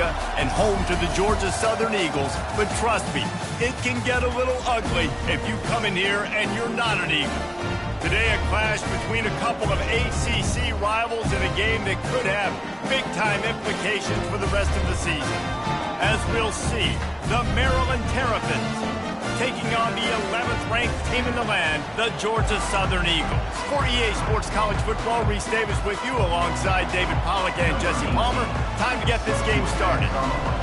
Topeka and home to the Georgia Southern Eagles. But trust me, it can get a little ugly if you come in here and you're not an Eagle. Today, a clash between a couple of ACC rivals in a game that could have big-time implications for the rest of the season. As we'll see, the Maryland Terrapins taking on the 11th-ranked team in the land, the Georgia Southern Eagles. For EA Sports College Football, Reese Davis with you alongside David Pollack and Jesse Palmer. Time to get this game started.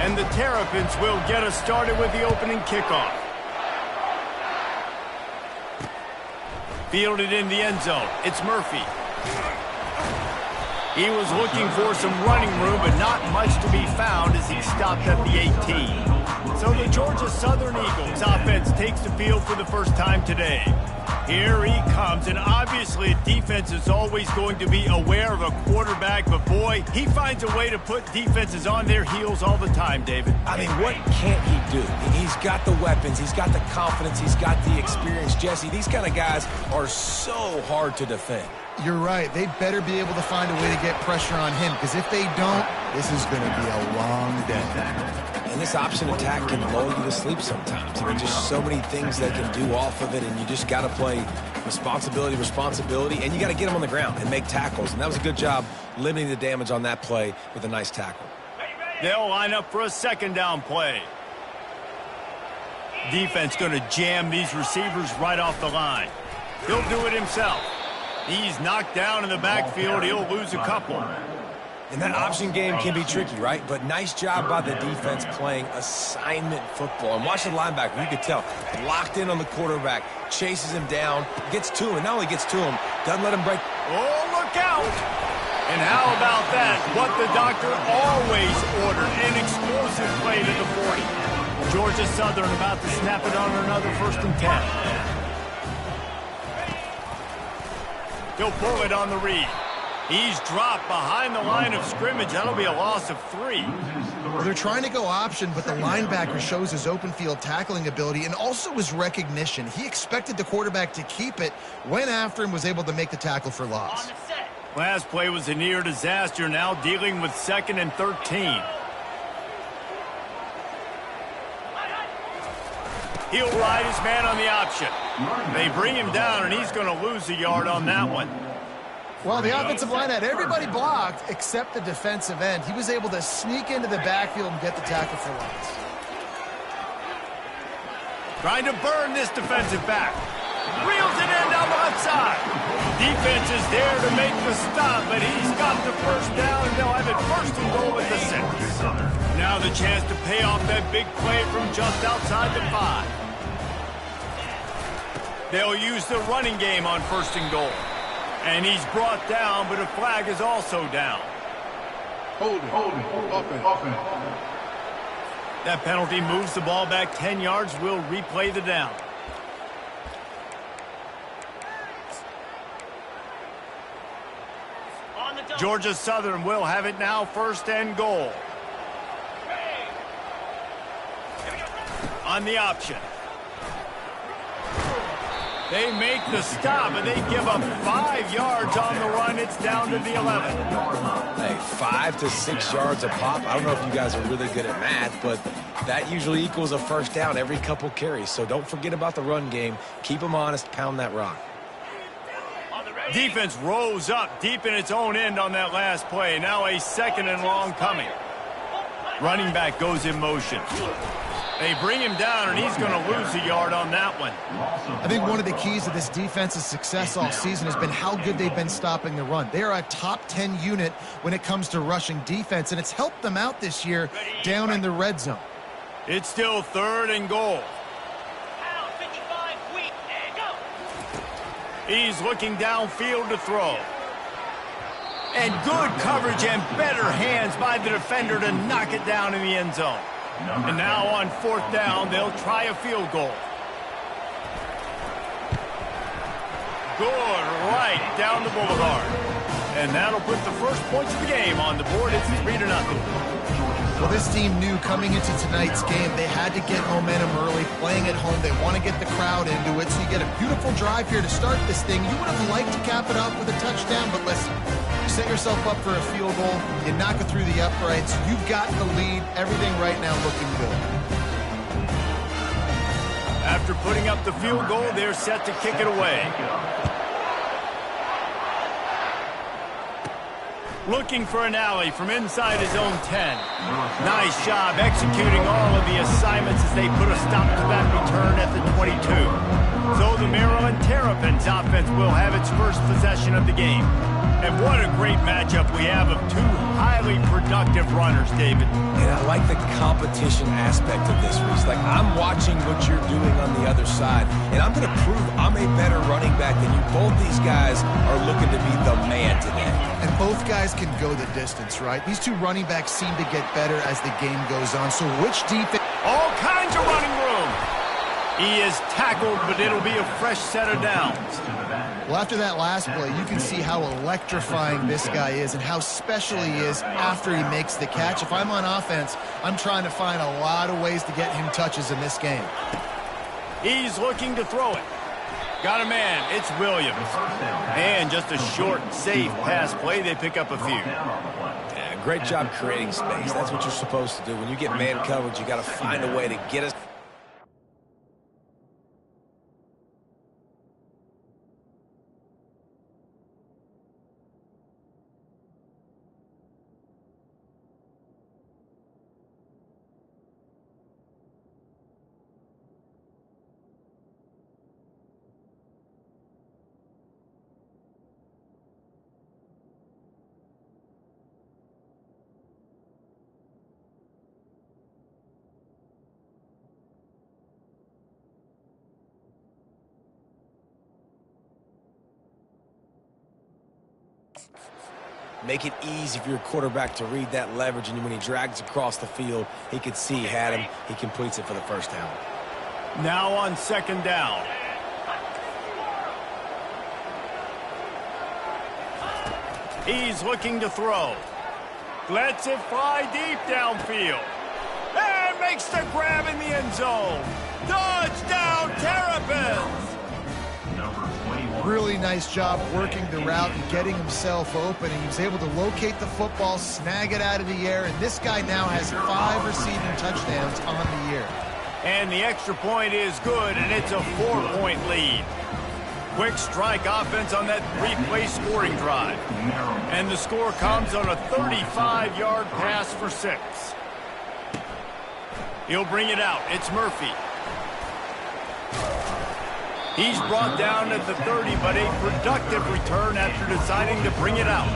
And the Terrapins will get us started with the opening kickoff. Fielded in the end zone. It's Murphy. He was looking for some running room, but not much to be found as he stopped at the 18. So the Georgia Southern Eagles offense takes the field for the first time today. Here he comes, and obviously defense is always going to be aware of a quarterback, but boy, he finds a way to put defenses on their heels all the time, David. I mean, what can't he do? He's got the weapons, he's got the confidence, he's got the experience. Jesse, these kind of guys are so hard to defend. You're right. They better be able to find a way to get pressure on him, because if they don't, this is going to be a long day. And this option attack can lull you to sleep sometimes. There are just so many things they can do off of it, and you just got to play responsibility, and you got to get them on the ground and make tackles. And that was a good job limiting the damage on that play with a nice tackle. They'll line up for a second down play. Defense going to jam these receivers right off the line. He'll do it himself. He's knocked down in the backfield. He'll lose a couple. And that option game can be tricky, right? But nice job by the defense playing assignment football. And watch the linebacker. You could tell. Locked in on the quarterback. Chases him down. Gets to him. And not only gets to him, doesn't let him break. Oh, look out! And how about that? What the doctor always ordered. An explosive play to the 40. Georgia Southern about to snap it on another 1st and 10. He'll pull it on the read. He's dropped behind the line of scrimmage. That'll be a loss of 3. Well, they're trying to go option, but the linebacker shows his open field tackling ability and also his recognition. He expected the quarterback to keep it, went after him, was able to make the tackle for loss. Last play was a near disaster, now dealing with 2nd and 13. He'll ride his man on the option. They bring him down, and he's going to lose a yard on that one. Well, the offensive line had everybody blocked except the defensive end. He was able to sneak into the backfield and get the tackle for loss. Trying to burn this defensive back. Reels it in down the left side. Defense is there to make the stop, but he's got the first down, and they'll have it 1st and goal at the 6. Now the chance to pay off that big play from just outside the 5. They'll use the running game on 1st and goal. And he's brought down, but a flag is also down. Hold it. Offense. That penalty moves the ball back 10 yards. We'll replay the down. Georgia Southern will have it now, 1st and goal. On the option. They make the stop, and they give up 5 yards on the run. It's down to the 11. Hey, 5 to 6 yards a pop. I don't know if you guys are really good at math, but that usually equals a 1st down every couple carries. So don't forget about the run game. Keep them honest. Pound that rock. Defense rose up deep in its own end on that last play. Now a 2nd and long coming. Running back goes in motion. They bring him down, and he's going to lose a yard on that one. I think one of the keys to this defense's success all season has been how good they've been stopping the run. They are a top 10 unit when it comes to rushing defense, and it's helped them out this year down in the red zone. It's still 3rd and goal. He's looking downfield to throw. And good coverage and better hands by the defender to knock it down in the end zone. And now on 4th down, they'll try a field goal. Good, right down the boulevard. And that'll put the first points of the game on the board. It's 3-0. Well, this team knew coming into tonight's game they had to get momentum early, playing at home. They want to get the crowd into it, so you get a beautiful drive here to start this thing. You would have liked to cap it off with a touchdown, but listen, set yourself up for a field goal, you knock it through the uprights, you've got the lead, everything right now looking good. After putting up the field goal, they're set to kick it away. Looking for an alley from inside his own 10. Nice job executing all of the assignments as they put a stop to that return at the 22. So the Maryland Terrapins offense will have its first possession of the game. And what a great matchup we have of two highly productive runners, David. And I like the competition aspect of this, Reese. Like, I'm watching what you're doing on the other side, and I'm going to prove I'm a better running back than you. Both these guys are looking to be the man today. And both guys can go the distance, right? These two running backs seem to get better as the game goes on. So which defense? All kinds of running room. He is tackled, but it'll be a fresh set of downs. Well, after that last play, you can see how electrifying this guy is and how special he is after he makes the catch. If I'm on offense, I'm trying to find a lot of ways to get him touches in this game. He's looking to throw it. Got a man. It's Williams. And just a short, safe pass play. They pick up a few. Yeah, great job creating space. That's what you're supposed to do. When you get man coverage, you got to find a way to get us. Make it easy for your quarterback to read that leverage, and when he drags across the field, he can see he had him. He completes it for the first down. Now on second down. He's looking to throw. Lets it fly deep downfield. And makes the grab in the end zone. Touchdown, Terrapins! Really nice job working the route and getting himself open. And he was able to locate the football, snag it out of the air, and this guy now has 5 receiving touchdowns on the year. And the extra point is good, and it's a 4-point lead. Quick strike offense on that 3-play scoring drive. And the score comes on a 35-yard pass for 6. He'll bring it out. It's Murphy. He's brought down at the 30, but a productive return after deciding to bring it out.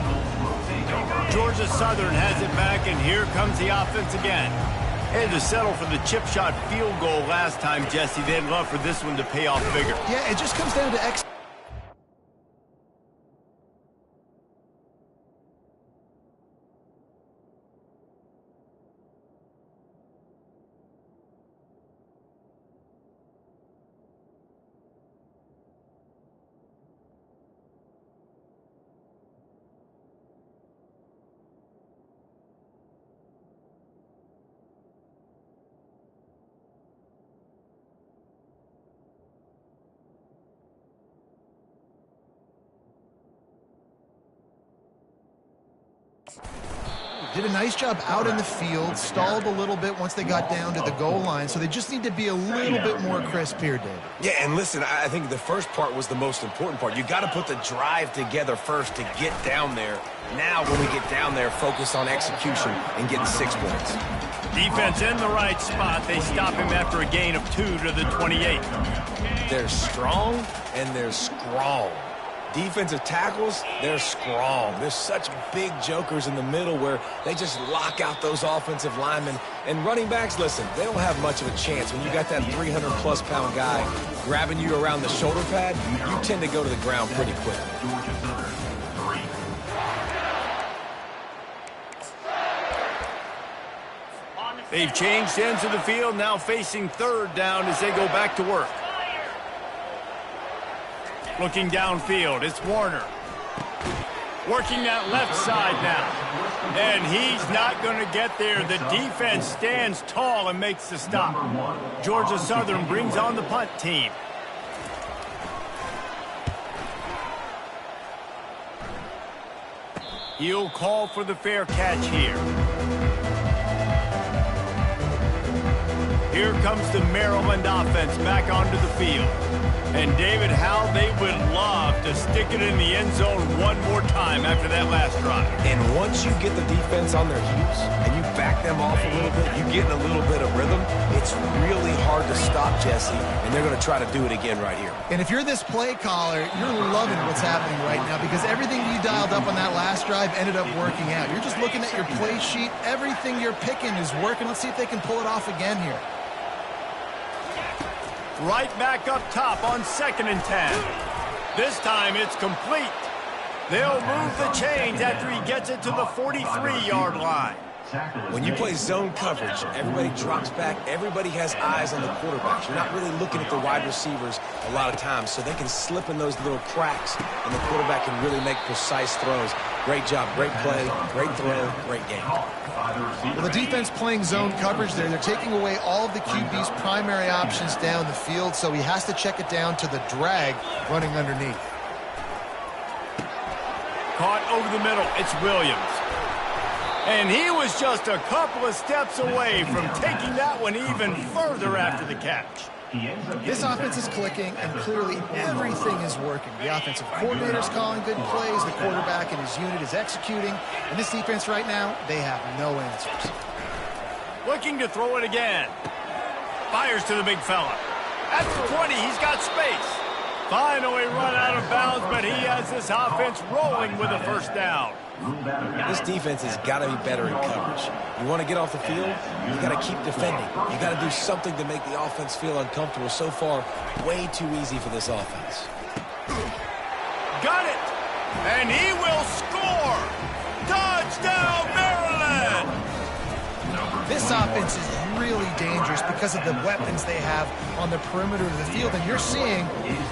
Georgia Southern has it back, and here comes the offense again. Had to settle for the chip shot field goal last time, Jesse. They'd love for this one to pay off bigger. Yeah, it just comes down to did a nice job out in the field, stalled a little bit once they got down to the goal line, so they just need to be a little bit more crisp here, Dave. Yeah, and listen, I think the first part was the most important part. You got to put the drive together first to get down there. Now, when we get down there, focus on execution and getting 6 points. Defense in the right spot. They stop him after a gain of 2 to the 28. They're strong and they're strong. Defensive tackles, they're strong. There's such big jokers in the middle where they just lock out those offensive linemen. And running backs, listen, they don't have much of a chance. When you got that 300-plus pound guy grabbing you around the shoulder pad, you tend to go to the ground pretty quick. They've changed ends of the field, now facing third down as they go back to work. Looking downfield, it's Warner. Working that left side now. And he's not going to get there. The defense stands tall and makes the stop. Georgia Southern brings on the punt team. He'll call for the fair catch here. Here comes the Maryland offense back onto the field. And David, how they would love to stick it in the end zone one more time after that last drive. And once you get the defense on their heels and you back them off a little bit, you get in a little bit of rhythm, it's really hard to stop, Jesse, and they're going to try to do it again right here. And if you're this play caller, you're loving what's happening right now because everything you dialed up on that last drive ended up working out. You're just looking at your play sheet. Everything you're picking is working. Let's see if they can pull it off again here. Right back up top on 2nd and 10. This time it's complete. They'll move the chains after he gets it to the 43-yard line. When you play zone coverage, everybody drops back. Everybody has eyes on the quarterbacks. You're not really looking at the wide receivers a lot of times, so they can slip in those little cracks, and the quarterback can really make precise throws. Great job, great play, great throw, great game. Well, the defense playing zone coverage there. They're taking away all of the QB's primary options down the field, so he has to check it down to the drag running underneath. Caught over the middle. It's Williams. And he was just a couple of steps away from taking that one even further after the catch. This offense is clicking, and clearly everything is working. The offensive coordinator's calling good plays. The quarterback and his unit is executing. And this defense right now, they have no answers. Looking to throw it again. Fires to the big fella. At the 20, he's got space. Finally run out of bounds, but he has this offense rolling with a first down. This defense has got to be better in coverage. You want to get off the field, you got to keep defending. You got to do something to make the offense feel uncomfortable. So far, way too easy for this offense. Got it! And he will score! Touchdown, Maryland! This offense is really dangerous because of the weapons they have on the perimeter of the field. And you're seeing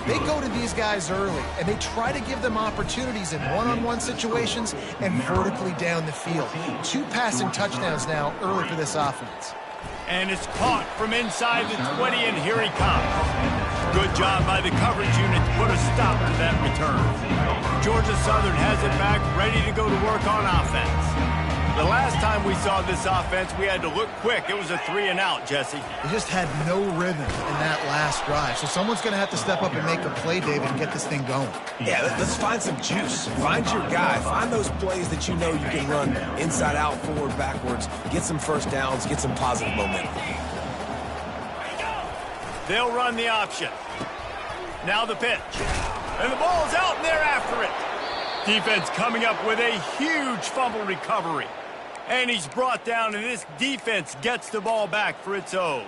they go to these guys early, and they try to give them opportunities in one-on-one situations and vertically down the field. 2 passing touchdowns now early for this offense. And it's caught from inside the 20, and here he comes. Good job by the coverage unit to put a stop to that return. Georgia Southern has it back, ready to go to work on offense. The last time we saw this offense, we had to look quick. It was a 3-and-out, Jesse. They just had no rhythm in that last drive. So someone's going to have to step up and make a play, David, and get this thing going. Yeah, let's find some juice. Find your guy. Find those plays that you know you can run inside out, forward, backwards. Get some first downs. Get some positive momentum. They'll run the option. Now the pitch. And the ball's out, and they're after it. Defense coming up with a huge fumble recovery. And he's brought down, and this defense gets the ball back for its own.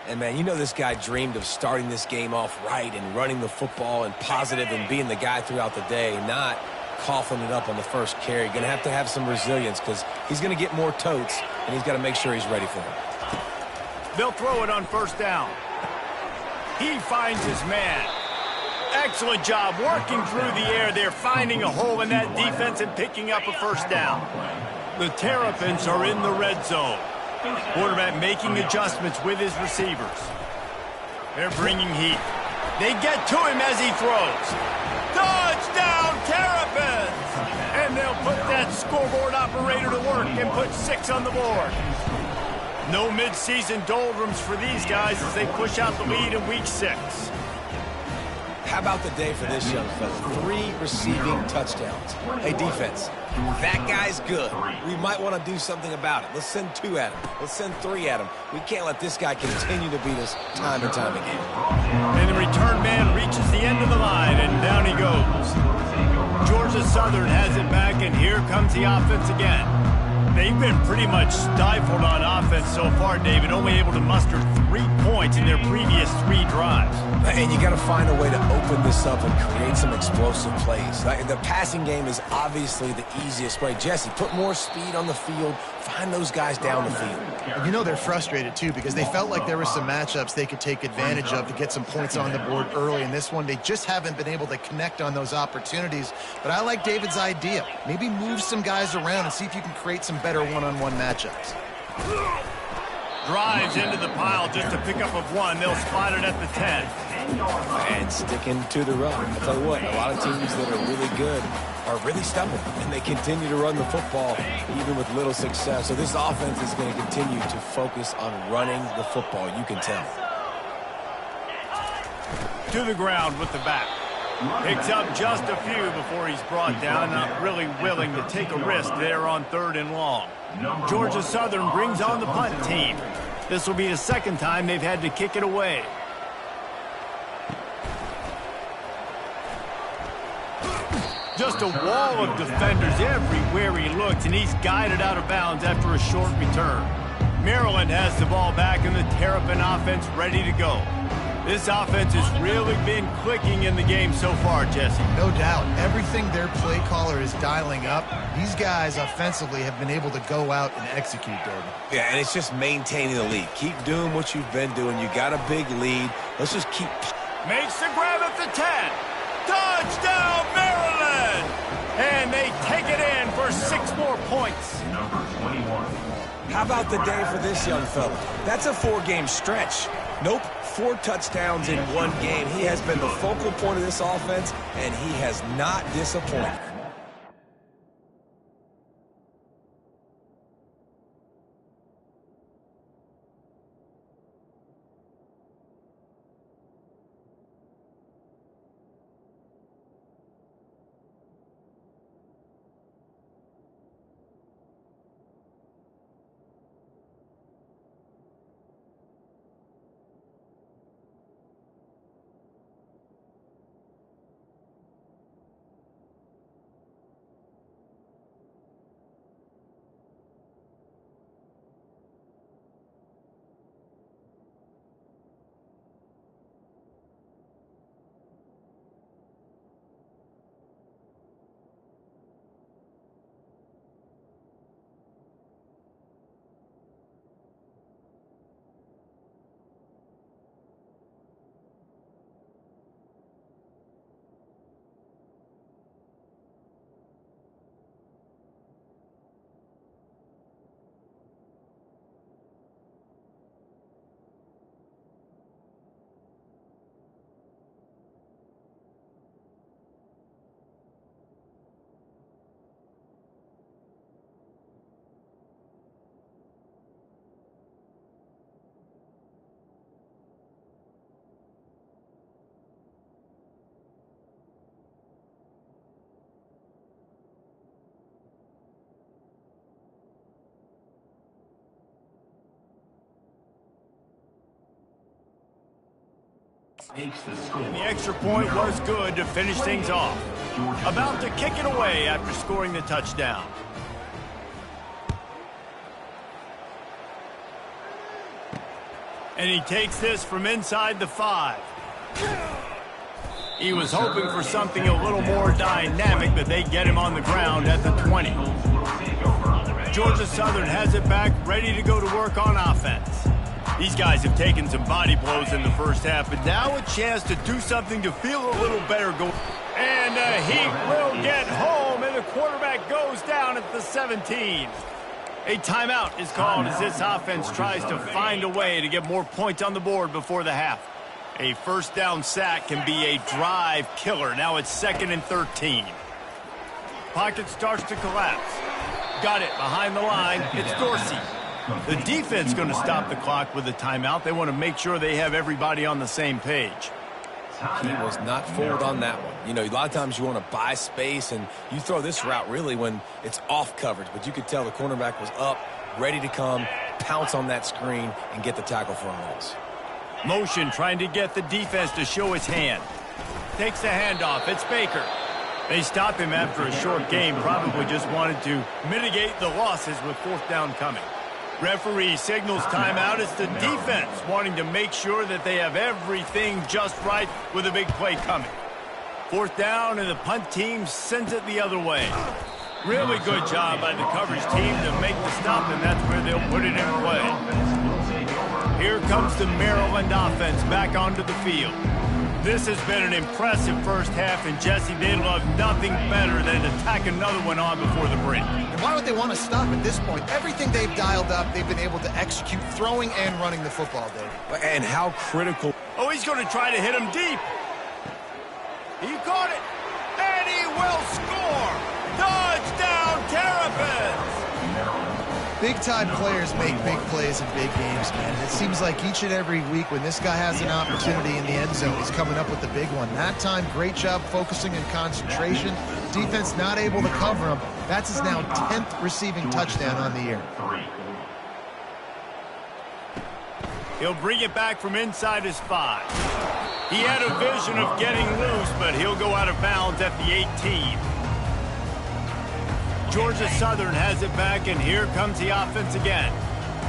And, man, you know this guy dreamed of starting this game off right and running the football and positive and being the guy throughout the day, not coughing it up on the first carry. Going to have some resilience because he's going to get more totes, and he's got to make sure he's ready for it. They'll throw it on first down. He finds his man. Excellent job working through the air there, finding a hole in that defense and picking up a first down. The Terrapins are in the red zone. Quarterback making adjustments with his receivers. They're bringing heat. They get to him as he throws. Touchdown, Terrapins! And they'll put that scoreboard operator to work and put 6 on the board. No midseason doldrums for these guys as they push out the lead in week 6. How about the day for this young fella? 3 receiving touchdowns. Hey, defense, that guy's good. We might want to do something about it. Let's send 2 at him. Let's send 3 at him. We can't let this guy continue to beat us time and time again. And the return man reaches the end of the line, and down he goes. Georgia Southern has it back, and here comes the offense again. They've been pretty much stifled on offense so far, David, only able to muster 3 points in their previous 3 drives. And you got to find a way to open this up and create some explosive plays. The passing game is obviously the easiest way. Jesse, put more speed on the field. Find those guys down the field. And you know they're frustrated, too, because they felt like there were some matchups they could take advantage of to get some points on the board early. In this one, they just haven't been able to connect on those opportunities. But I like David's idea. Maybe move some guys around and see if you can create some better one-on-one matchups. Drives into the pile just to pick up of 1. They'll spot it at the 10. And sticking to the run. I'll tell you what, a lot of teams that are really good are really stubborn, and they continue to run the football even with little success. So this offense is going to continue to focus on running the football, you can tell. To the ground with the back. Picks up just a few before he's brought down, not really willing to take a risk there on 3rd and long. Georgia Southern brings on the punt team. This will be the second time they've had to kick it away. Just a wall of defenders everywhere he looks, and he's guided out of bounds after a short return. Maryland has the ball back, and the Terrapin offense ready to go. This offense has really been clicking in the game so far, Jesse. No doubt. Everything their play caller is dialing up, these guys offensively have been able to go out and execute, David. Yeah, and it's just maintaining the lead. Keep doing what you've been doing. You got a big lead. Let's just keep... Makes the grab at the 10. Touchdown, Maryland! And they take it in for 6 more points. Number 21. How about the day for this young fella? That's a 4-game stretch. Nope, 4 touchdowns in 1 game. He has been the focal point of this offense, and he has not disappointed. And the extra point was good to finish things off. About to kick it away after scoring the touchdown. And he takes this from inside the 5. He was hoping for something a little more dynamic, but they get him on the ground at the 20. Georgia Southern has it back, ready to go to work on offense. These guys have taken some body blows in the first half, but now a chance to do something to feel a little better. And he will get home, and the quarterback goes down at the 17. A timeout is called as this offense tries to find a way to get more points on the board before the half. A first down sack can be a drive killer. Now it's 2nd and 13. Pocket starts to collapse. Got it behind the line. It's Dorsey. The defense going to stop the clock with a timeout. They want to make sure they have everybody on the same page. He was not fooled on that one. You know, a lot of times you want to buy space, and you throw this route really when it's off coverage. But you could tell the cornerback was up, ready to come, pounce on that screen, and get the tackle for a loss. Motion trying to get the defense to show his hand. Takes the handoff. It's Baker. They stop him after a short game. Probably just wanted to mitigate the losses with 4th down coming. Referee signals timeout. It's the defense wanting to make sure that they have everything just right with a big play coming. 4th down, and the punt team sends it the other way. Really good job by the coverage team to make the stop, and that's where they'll put it in play. Here comes the Maryland offense back onto the field. This has been an impressive first half, and Jesse, they'd love nothing better than to tack another one on before the break. And why would they want to stop at this point? Everything they've dialed up, they've been able to execute, throwing and running the football, Dave. And how critical. Oh, he's going to try to hit him deep. He caught it, and he will score. defense. Big-time players make big plays in big games, man. It seems like each and every week when this guy has an opportunity in the end zone, he's coming up with the big one. That time, great job focusing and concentration. Defense not able to cover him. That's his now 10th receiving touchdown on the year. He'll bring it back from inside his 5. He had a vision of getting loose, but he'll go out of bounds at the 18. Georgia Southern has it back, and here comes the offense again.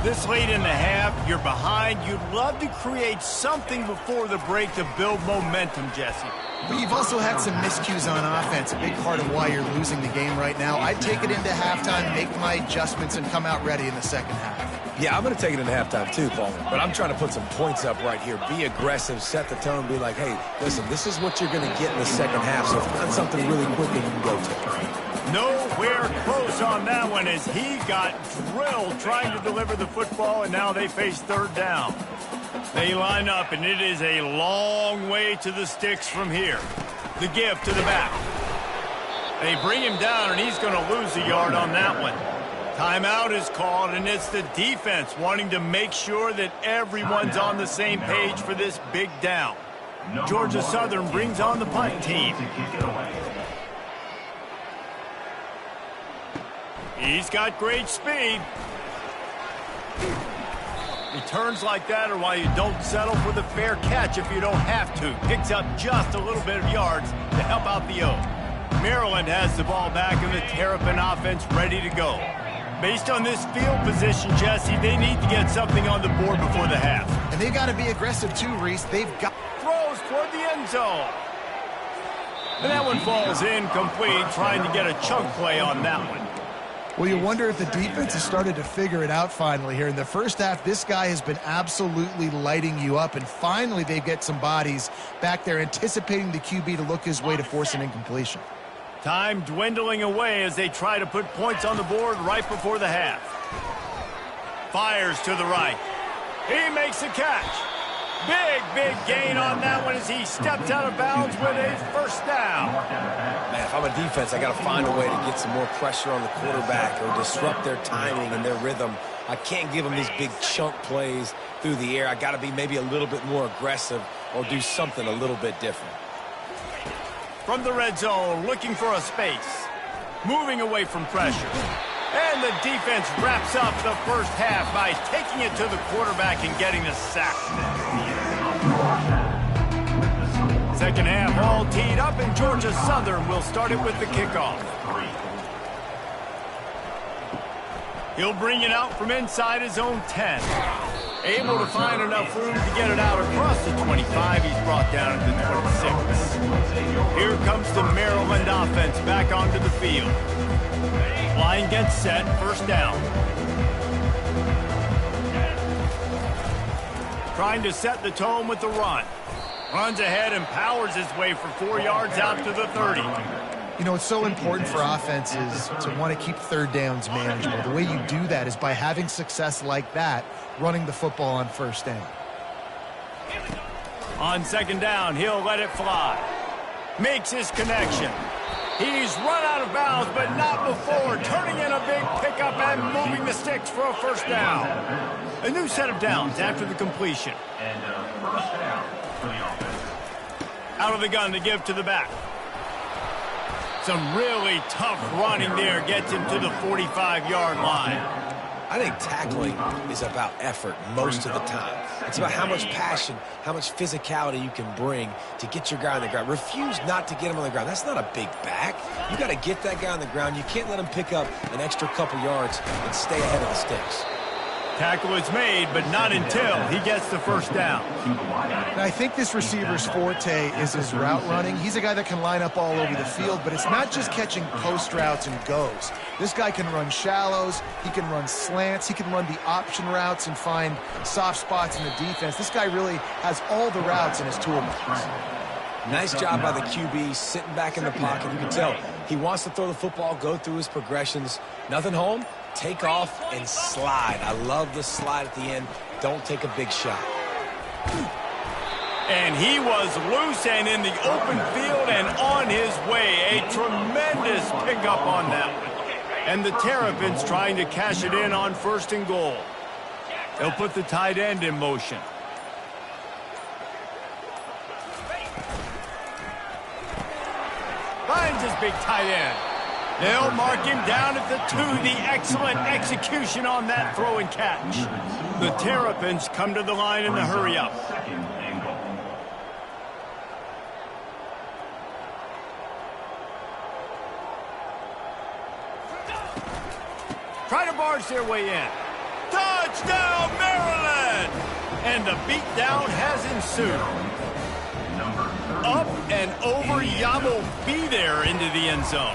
This late in the half, you're behind. You'd love to create something before the break to build momentum, Jesse. But you've also had some miscues on offense, a big part of why you're losing the game right now. I'd take it into halftime, make my adjustments, and come out ready in the second half. Yeah, I'm going to take it into halftime too, Paul. But I'm trying to put some points up right here. Be aggressive, set the tone, be like, hey, listen, this is what you're going to get in the second half. So find something really quick that you can go to. Nowhere close on that one as he got drilled trying to deliver the football, and now they face third down. They line up, and it is a long way to the sticks from here. The give to the back. They bring him down, and he's going to lose a yard on that one. Timeout is called, and it's the defense wanting to make sure that everyone's on the same page for this big down. Georgia Southern brings on the punt team. He's got great speed. Returns like that are why you don't settle for the fair catch if you don't have to. Picks up just a little bit of yards to help out the O. Maryland has the ball back and the Terrapin offense ready to go. Based on this field position, Jesse, they need to get something on the board before the half. And they got to be aggressive too, Reese. They've got... Throws toward the end zone. And that one falls incomplete, trying to get a chunk play on that one. Well, you wonder if the defense has started to figure it out finally here. In the first half, this guy has been absolutely lighting you up, and finally they get some bodies back there anticipating the QB to look his way to force an incompletion. Time dwindling away as they try to put points on the board right before the half. Fires to the right. He makes the catch. Big gain on that one as he steps out of bounds with a first down. Man, if I'm a defense, I got to find a way to get some more pressure on the quarterback or disrupt their timing and their rhythm. I can't give them these big chunk plays through the air. I got to be maybe a little bit more aggressive or do something a little bit different. From the red zone, looking for a space. Moving away from pressure. And the defense wraps up the first half by taking it to the quarterback and getting the sack. Second half all teed up, and Georgia Southern will start it with the kickoff. He'll bring it out from inside his own 10. Able to find enough room to get it out across the 25. He's brought down to the 26. Here comes the Maryland offense back onto the field. Line gets set, first down. Trying to set the tone with the run. Runs ahead and powers his way for 4 yards out to the 30. You know, it's so important for offenses to want to keep third downs manageable. The way you do that is by having success like that, running the football on first down. On second down, he'll let it fly. Makes his connection. He's run out of bounds, but not before turning in a big pickup and moving the sticks for a first down. A new set of downs after the completion. Out of the gun to give to the back. Some really tough running there gets him to the 45-yard line. I think tackling is about effort most of the time. It's about how much passion, how much physicality you can bring to get your guy on the ground. Refuse not to get him on the ground. That's not a big back. You got to get that guy on the ground. You can't let him pick up an extra couple yards and stay ahead of the sticks. Tackle is made, but not until he gets the first down. And I think this receiver's forte is his route running. He's a guy that can line up all over the field, but it's not just catching post routes and goes. This guy can run shallows, he can run slants, he can run the option routes and find soft spots in the defense. This guy really has all the routes in his toolbox. Nice job by the QB, sitting back in the pocket. You can tell he wants to throw the football, go through his progressions. Nothing home, take off and slide. I love the slide at the end. Don't take a big shot. And he was loose and in the open field and on his way. A tremendous pickup on that one. And the Terrapins trying to cash it in on 1st and goal. They'll put the tight end in motion. Finds his big tight end. They'll mark him down at the 2. The excellent execution on that throw and catch. The Terrapins come to the line in the hurry-up. Try to barge their way in. Touchdown, Maryland! And the beatdown has ensued. Up and over, Yabo be there into the end zone.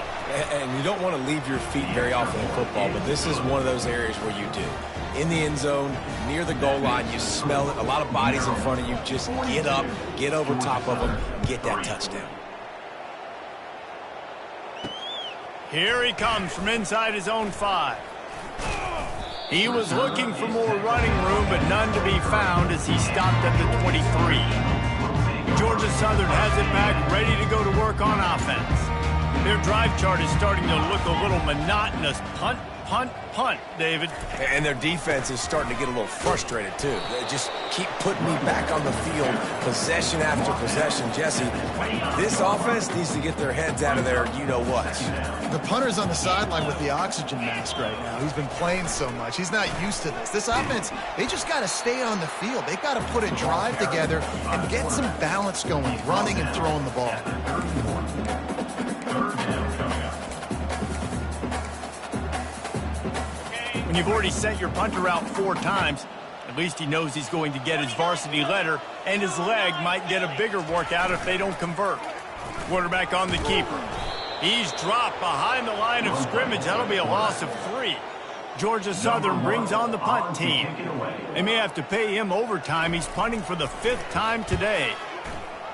And you don't want to leave your feet very often in football, but this is one of those areas where you do. In the end zone, near the goal line, you smell it. A lot of bodies in front of you. Just get up, get over top of them, get that touchdown. Here he comes from inside his own 5. He was looking for more running room, but none to be found as he stopped at the 23. Georgia Southern has it back, ready to go to work on offense. Their drive chart is starting to look a little monotonous. Punt, punt, punt, David. And their defense is starting to get a little frustrated, too. They just keep putting me back on the field, possession after possession. Jesse, this offense needs to get their heads out of there, you-know-what. The punter's on the sideline with the oxygen mask right now. He's been playing so much. He's not used to this. This offense, they just got to stay on the field. They've got to put a drive together and get some balance going, running and throwing the ball. When you've already sent your punter out 4 times, at least he knows he's going to get his varsity letter, and his leg might get a bigger workout if they don't convert. Quarterback on the keeper. He's dropped behind the line of scrimmage. That'll be a loss of 3. Georgia Southern brings on the punt team. They may have to pay him overtime. He's punting for the 5th time today.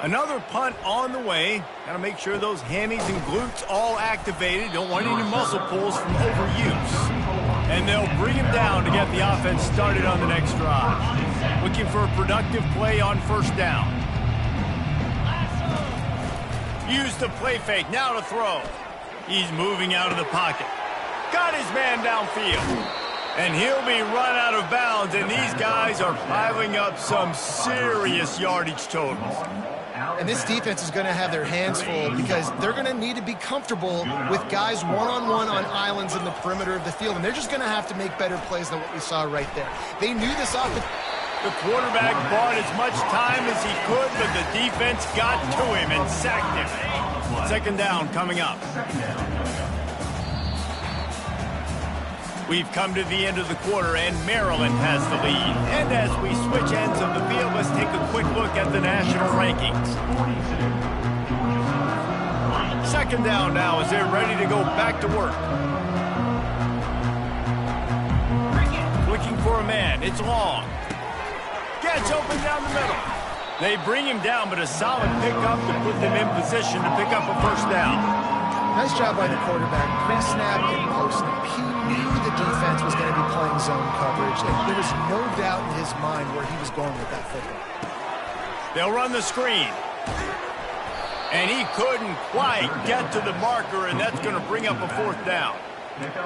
Another punt on the way. Got to make sure those hammies and glutes all activated. Don't want any muscle pulls from overuse. And they'll bring him down to get the offense started on the next drive. Looking for a productive play on 1st down. Use the play fake, now to throw. He's moving out of the pocket. Got his man downfield. And he'll be run out of bounds, and these guys are piling up some serious yardage totals. And this defense is going to have their hands full because they're going to need to be comfortable with guys one-on-one on islands in the perimeter of the field, and they're just going to have to make better plays than what we saw right there. They knew this offense. The quarterback bought as much time as he could, but the defense got to him and sacked him. 2nd down coming up. We've come to the end of the quarter, and Maryland has the lead. And as we switch ends of the field, let's take a quick look at the national rankings. 2nd down now as they're ready to go back to work. Looking for a man. It's Long. Gets open down the middle. They bring him down, but a solid pickup to put them in position to pick up a 1st down. Nice job by the quarterback, pre-snap and post-snap. He knew the defense was going to be playing zone coverage, and there was no doubt in his mind where he was going with that football. They'll run the screen. And he couldn't quite get to the marker, and that's going to bring up a 4th down.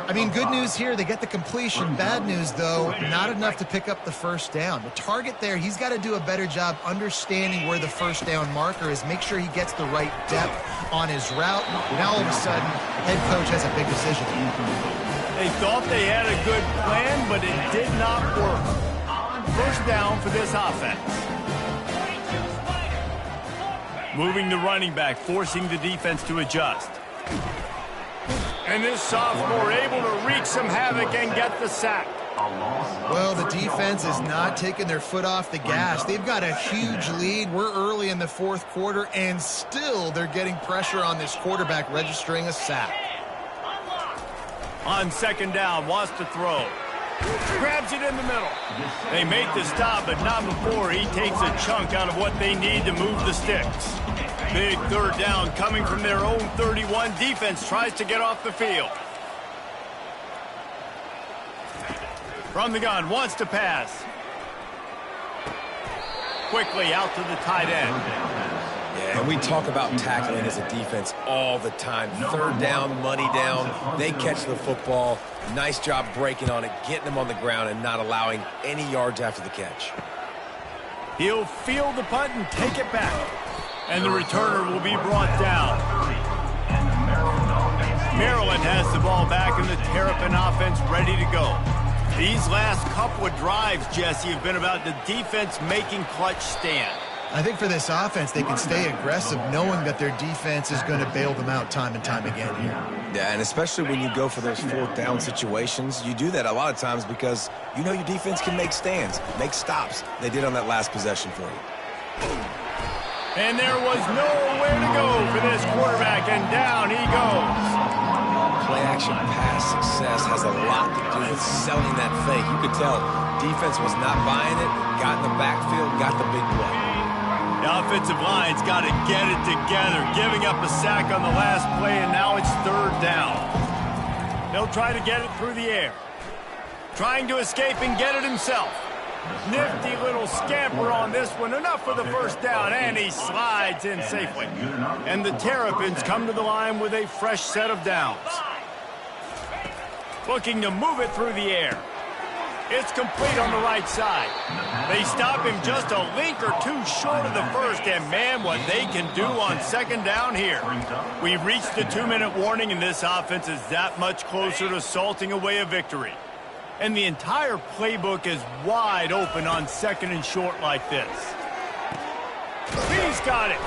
I mean, good news here, they get the completion. Bad news, though, not enough to pick up the 1st down. The target there, he's got to do a better job understanding where the 1st down marker is, make sure he gets the right depth on his route. Now, all of a sudden, head coach has a big decision. They thought they had a good plan, but it did not work. 1st down for this offense. Moving the running back, forcing the defense to adjust. And this sophomore able to wreak some havoc and get the sack. Well, the defense is not taking their foot off the gas. They've got a huge lead. We're early in the 4th quarter, and still they're getting pressure on this quarterback, registering a sack. On 2nd down, wants to throw. Grabs it in the middle. They make the stop, but not before he takes a chunk out of what they need to move the sticks. Big 3rd down coming from their own 31. Defense tries to get off the field. From the gun, wants to pass. Quickly out to the tight end. Yeah, and we talk about tackling as a defense all the time. Third down, money down, they catch the football. Nice job breaking on it, getting them on the ground, and not allowing any yards after the catch. He'll field the punt and take it back. And the returner will be brought down. Maryland has the ball back, and the Terrapin offense ready to go. These last couple of drives, Jesse, have been about the defense making clutch stand. I think for this offense, they can stay aggressive knowing that their defense is going to bail them out time and time again here. Yeah, and especially when you go for those fourth down situations, you do that a lot of times because you know your defense can make stands, make stops. They did on that last possession for you. And there was nowhere to go for this quarterback, and down he goes. Play-action pass success has a lot to do with selling that fake. You could tell defense was not buying it, got in the backfield, got the big play. The offensive line's got to get it together, giving up a sack on the last play, and now it's third down. They'll try to get it through the air. Trying to escape and get it himself. Nifty little scamper on this one. Enough for the first down, and he slides in safely. And the Terrapins come to the line with a fresh set of downs. Looking to move it through the air. It's complete on the right side. They stop him just a link or two short of the first, and man, what they can do on second down here. We've reached the 2-minute warning, and this offense is that much closer to salting away a victory. And the entire playbook is wide open on second and short like this. He's got it.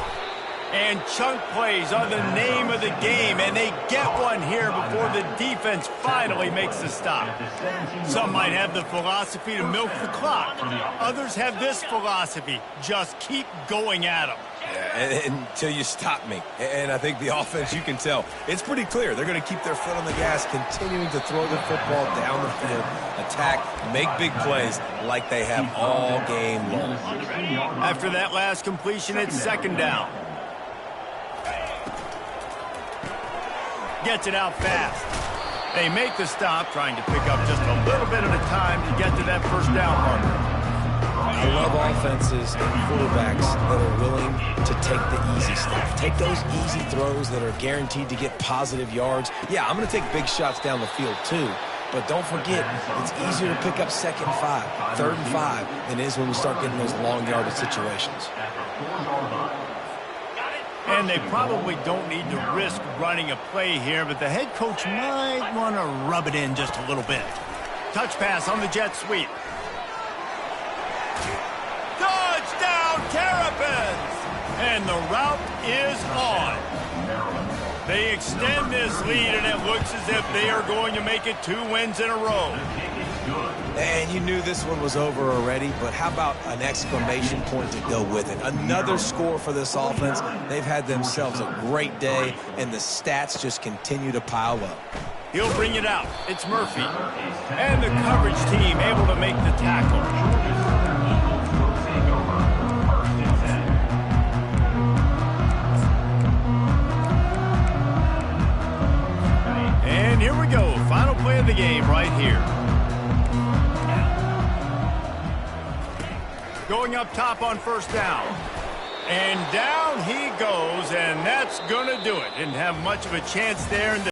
And chunk plays are the name of the game, and they get one here before the defense finally makes the stop. Some might have the philosophy to milk the clock. Others have this philosophy, just keep going at them. Yeah, until you stop me. And I think the offense, you can tell, it's pretty clear. They're going to keep their foot on the gas, continuing to throw the football down the field, attack, make big plays like they have all game long. After that last completion, it's second down. Gets it out fast. They make the stop, trying to pick up just a little bit at a time to get to that first down marker. I love offenses and quarterbacks that are willing to take the easy stuff. Take those easy throws that are guaranteed to get positive yards. Yeah, I'm going to take big shots down the field too, but don't forget, it's easier to pick up second and 5, third and 5 than it is when we start getting those long yardage situations. And they probably don't need to risk running a play here, but the head coach might want to rub it in just a little bit. Touch pass on the jet sweep. Touchdown, Terrapins! And the route is on. They extend this lead, and it looks as if they are going to make it 2 wins in a row. And you knew this one was over already, but how about an exclamation point to go with it? Another score for this offense. They've had themselves a great day, and the stats just continue to pile up. He'll bring it out. It's Murphy. And the coverage team able to make the tackle. And here we go. Final play of the game right here. Going up top on first down. And down he goes, and that's going to do it. Didn't have much of a chance there in the